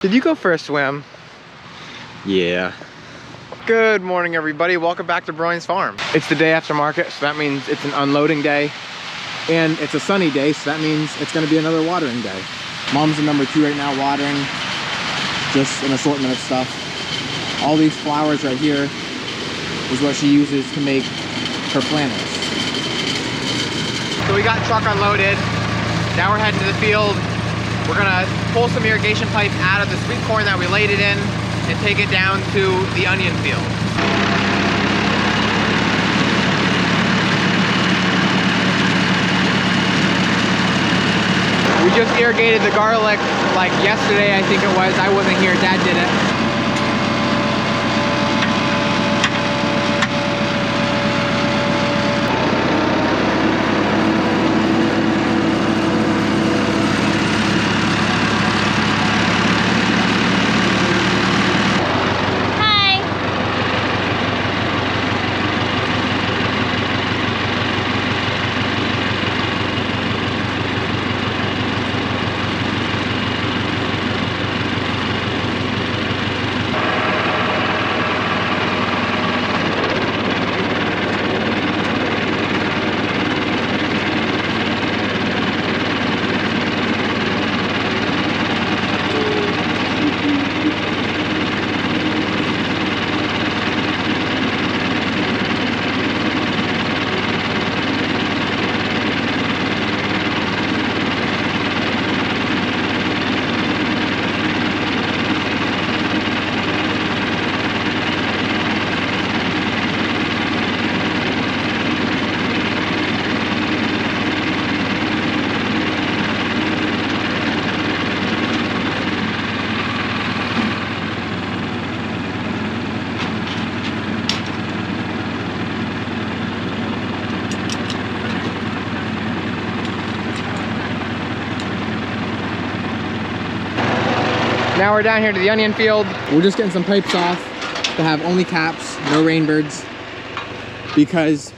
Did you go for a swim? Yeah. Good morning, everybody. Welcome back to Broyans Farm. It's the day after market, so that means it's an unloading day. And it's a sunny day, so that means it's gonna be another watering day. Mom's in number 2 right now, watering just an assortment of stuff. All these flowers right here is what she uses to make her planters. So we got truck unloaded. Now we're heading to the field. We're gonna pull some irrigation pipe out of the sweet corn that we laid it in and take it down to the onion field. We just irrigated the garlic like yesterday, I think it was. I wasn't here, Dad did it. Now we're down here to the onion field. We're just getting some pipes off to have only caps, no rainbirds, because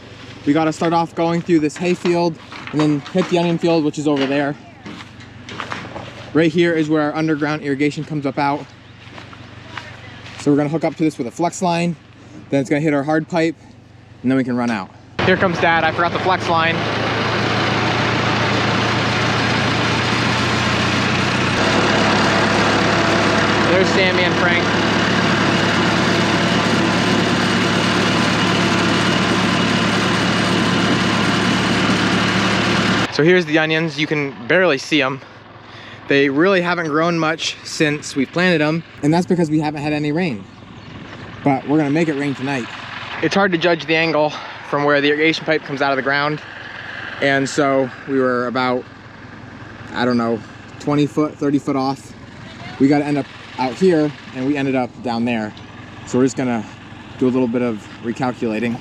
we got to start off going through this hay field and then hit the onion field, which is over there. Right here is where our underground irrigation comes up out. So we're gonna hook up to this with a flex line, then it's gonna hit our hard pipe, and then we can run out. Here comes Dad, I forgot the flex line. There's Sammi and Frank. So here's the onions. You can barely see them. They really haven't grown much since we planted them, and that's because we haven't had any rain. But we're gonna make it rain tonight. It's hard to judge the angle from where the irrigation pipe comes out of the ground. And so we were about, I don't know, 20 foot, 30 foot off. We got to end up out here and we ended up down there. So we're just gonna do a little bit of recalculating.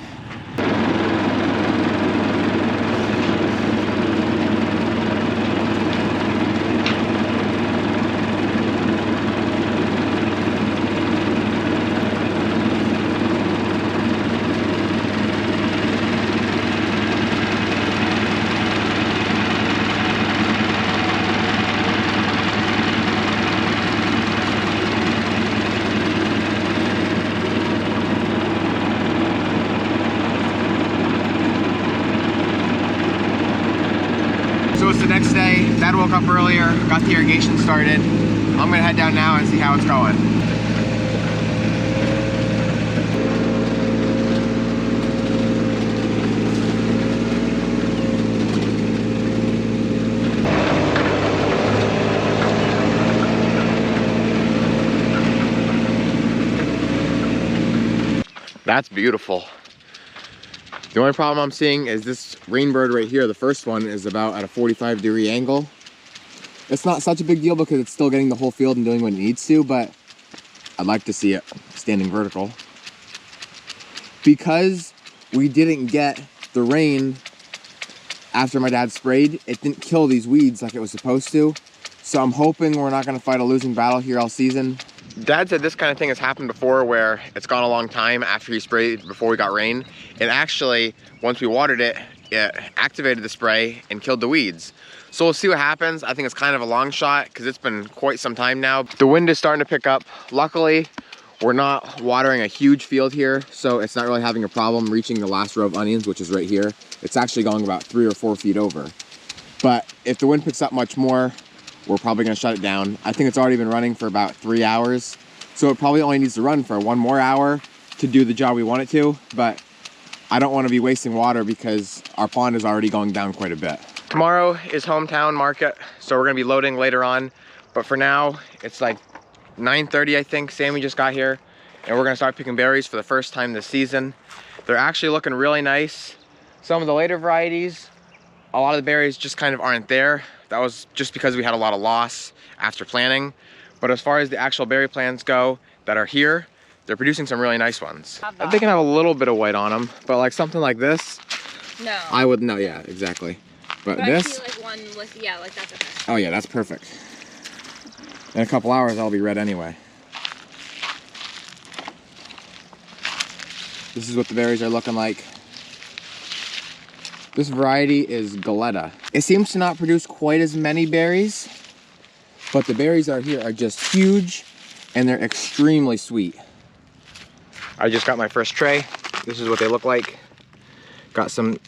So it's the next day. Dad woke up earlier, got the irrigation started. I'm gonna head down now and see how it's going. That's beautiful. The only problem I'm seeing is this rainbird right here. The first one is about at a 45-degree angle. It's not such a big deal because it's still getting the whole field and doing what it needs to, but I'd like to see it standing vertical. Because we didn't get the rain after my dad sprayed, it didn't kill these weeds like it was supposed to. So I'm hoping we're not gonna fight a losing battle here all season. Dad said this kind of thing has happened before where it's gone a long time after he sprayed before we got rain. And actually, once we watered it, it activated the spray and killed the weeds. So we'll see what happens. I think it's kind of a long shot because it's been quite some time now. The wind is starting to pick up. Luckily, we're not watering a huge field here, so it's not really having a problem reaching the last row of onions, which is right here. It's actually going about 3 or 4 feet over. But if the wind picks up much more, we're probably gonna shut it down. I think it's already been running for about 3 hours, so it probably only needs to run for 1 more hour to do the job we want it to, but I don't want to be wasting water because our pond is already going down quite a bit. Tomorrow is hometown market, so we're gonna be loading later on, but for now, it's like 9:30, I think. Sammy just got here, and we're gonna start picking berries for the first time this season. They're actually looking really nice. Some of the later varieties, a lot of the berries just kind of aren't there. That was just because we had a lot of loss after planting. But as far as the actual berry plants go that are here, they're producing some really nice ones. They can have a little bit of white on them, but like something like this, no. I would, no, yeah, exactly. But this, I see like one with, yeah, like that's okay. Oh yeah, that's perfect. In a couple hours, I'll be red anyway. This is what the berries are looking like. This variety is Galetta. It seems to not produce quite as many berries, but the berries are here are just huge and they're extremely sweet. I just got my first tray. This is what they look like. Got some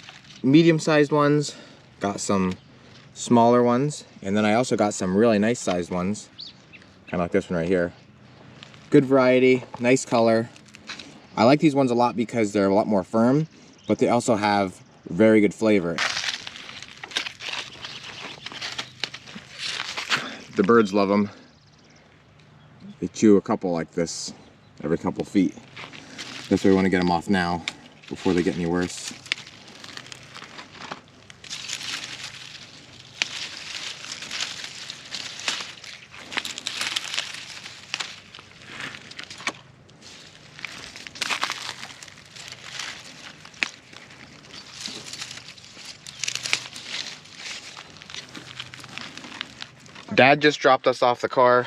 medium-sized ones, got some smaller ones, and then I also got some really nice sized ones. Kind of like this one right here. Good variety, nice color. I like these ones a lot because they're a lot more firm, but they also have very good flavor. The birds love them. They chew a couple like this every couple feet. That's why we want to get them off now before they get any worse. Dad just dropped us off the car.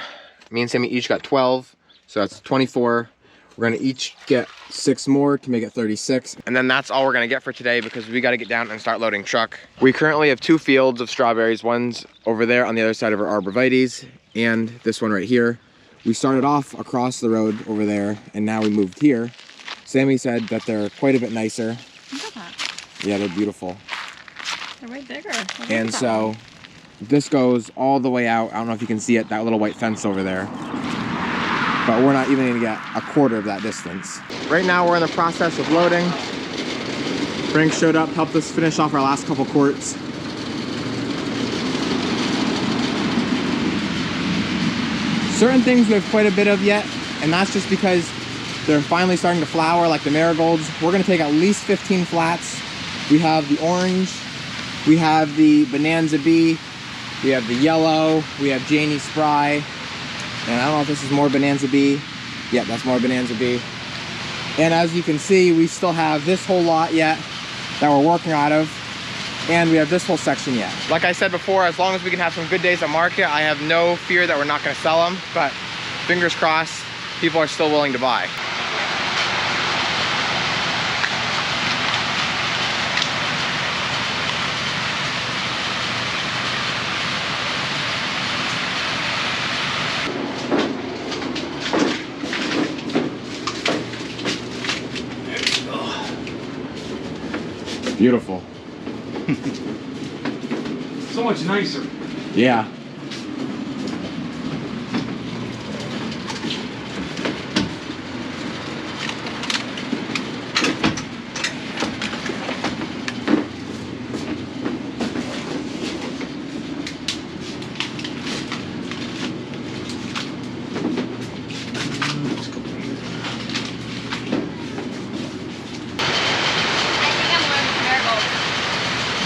Me and Sammy each got 12, so that's 24. We're gonna each get 6 more to make it 36. And then that's all we're gonna get for today because we gotta get down and start loading truck. We currently have 2 fields of strawberries. One's over there on the other side of our arborvitaes, and this one right here. We started off across the road over there, and now we moved here. Sammy said that they're quite a bit nicer. Look at that. Yeah, they're beautiful. They're way bigger. And so, this goes all the way out. I don't know if you can see it, that little white fence over there. But we're not even gonna get a quarter of that distance. Right now we're in the process of loading. Frank showed up, helped us finish off our last couple quarts. Certain things we have quite a bit of yet, and that's just because they're finally starting to flower like the marigolds. We're gonna take at least 15 flats. We have the orange, we have the Bonanza Bee, we have the yellow, we have Janie Spry, and I don't know if this is more Bonanza Bee. Yeah, that's more Bonanza Bee. And as you can see, we still have this whole lot yet that we're working out of, and we have this whole section yet. Like I said before, as long as we can have some good days at market, I have no fear that we're not gonna sell them, but fingers crossed, people are still willing to buy. Beautiful. So much nicer. Yeah.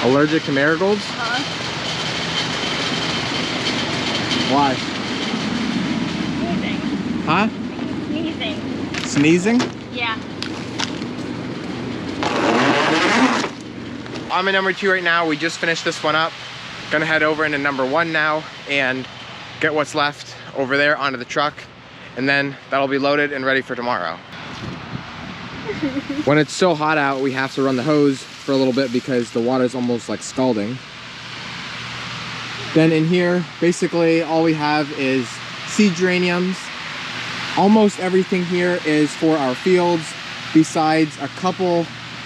Allergic to marigolds? Why? Sneezing. Huh? Sneezing. Sneezing? Yeah. I'm in number 2 right now. We just finished this one up. Gonna head over into number 1 now and get what's left over there onto the truck. And then that'll be loaded and ready for tomorrow. When it's so hot out, we have to run the hose for a little bit because the water's almost like scalding. Then in here, basically all we have is seed geraniums. Almost everything here is for our fields, besides a couple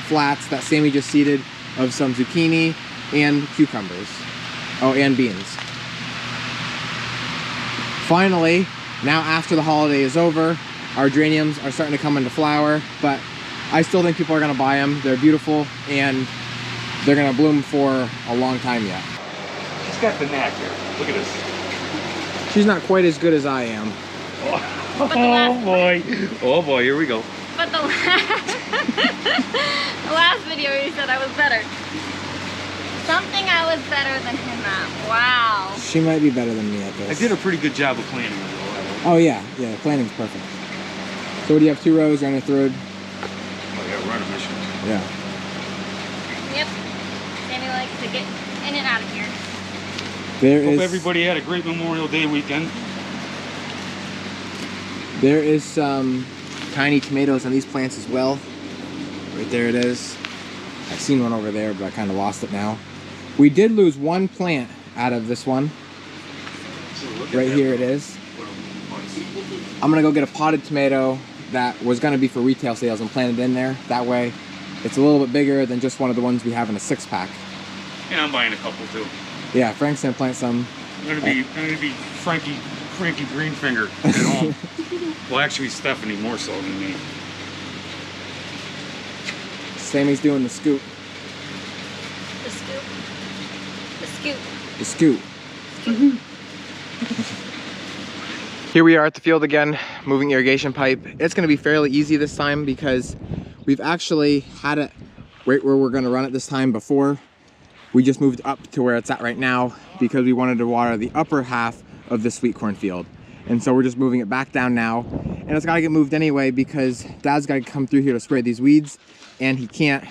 flats that Sammy just seeded of some zucchini and cucumbers. Oh, and beans. Finally, now after the holiday is over, our geraniums are starting to come into flower, but I still think people are gonna buy them. They're beautiful and they're gonna bloom for a long time yet. She's got the knack here. Look at this. She's not quite as good as I am. Oh boy. Oh boy, here we go. But the last video you said I was better. Something I was better than him at. Wow. She might be better than me at this. I did a pretty good job of planting her though. Oh yeah, the planning's perfect. So what do you have, 2 rows? You're on a third? Oh yeah, we're on a mission. Yeah. Yep. Sammy likes to get in and out of here. Hope everybody had a great Memorial Day weekend. There is some tiny tomatoes on these plants as well. Right there it is. I've seen one over there, but I kind of lost it now. We did lose one plant out of this one. Right here it is. I'm gonna go get a potted tomato that was gonna be for retail sales and plant it in there. That way it's a little bit bigger than just one of the ones we have in a 6-pack. And I'm buying a couple too. Yeah, Frank's gonna plant some. I'm gonna be Frankie Greenfinger at home. Well, actually, Stephanie more so than me. Sammy's doing the scoop. The scoop. The scoop. The scoop. Here we are at the field again, moving irrigation pipe. It's gonna be fairly easy this time because we've actually had it right where we're gonna run it this time before. We just moved up to where it's at right now because we wanted to water the upper half of the sweet corn field. And so we're just moving it back down now. And it's gotta get moved anyway because Dad's gotta come through here to spray these weeds and he can't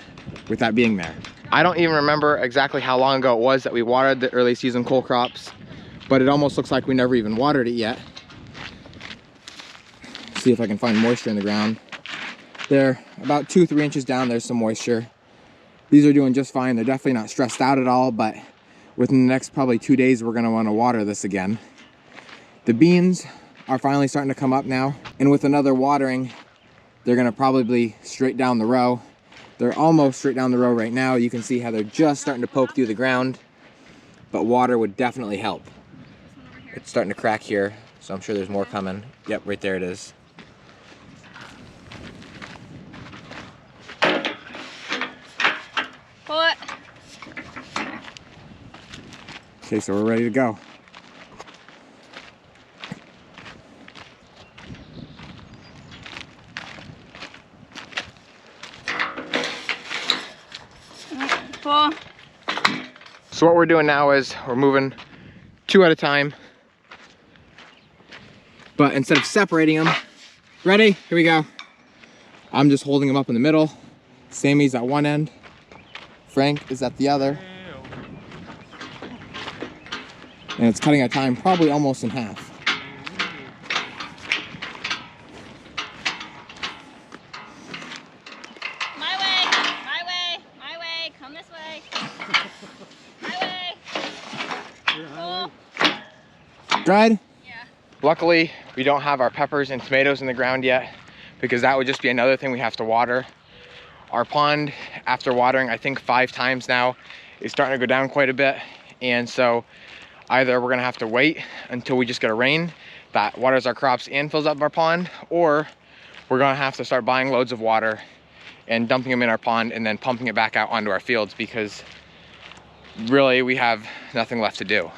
with that being there. I don't even remember exactly how long ago it was that we watered the early season cole crops, but it almost looks like we never even watered it yet. See if I can find moisture in the ground. There, about 2-3 inches down, there's some moisture. These are doing just fine. They're definitely not stressed out at all, but within the next probably 2 days, we're gonna wanna water this again. The beans are finally starting to come up now. And with another watering, they're gonna probably be straight down the row. They're almost straight down the row right now. You can see how they're just starting to poke through the ground, but water would definitely help. It's starting to crack here, so I'm sure there's more coming. Yep, right there it is. What? Okay, so we're ready to go. Well, So what we're doing now is we're moving 2 at a time. But instead of separating them, ready? Here we go. I'm just holding them up in the middle. Sammy's at one end. Frank is at the other. And it's cutting our time probably almost in half. my way, my way, my way. Come this way. My way. Cool. Dried? Yeah. Luckily, we don't have our peppers and tomatoes in the ground yet because that would just be another thing we have to water. Our pond, after watering, I think 5 times now, is starting to go down quite a bit. And so either we're gonna have to wait until we just get a rain that waters our crops and fills up our pond, or we're gonna have to start buying loads of water and dumping them in our pond and then pumping it back out onto our fields because really we have nothing left to do.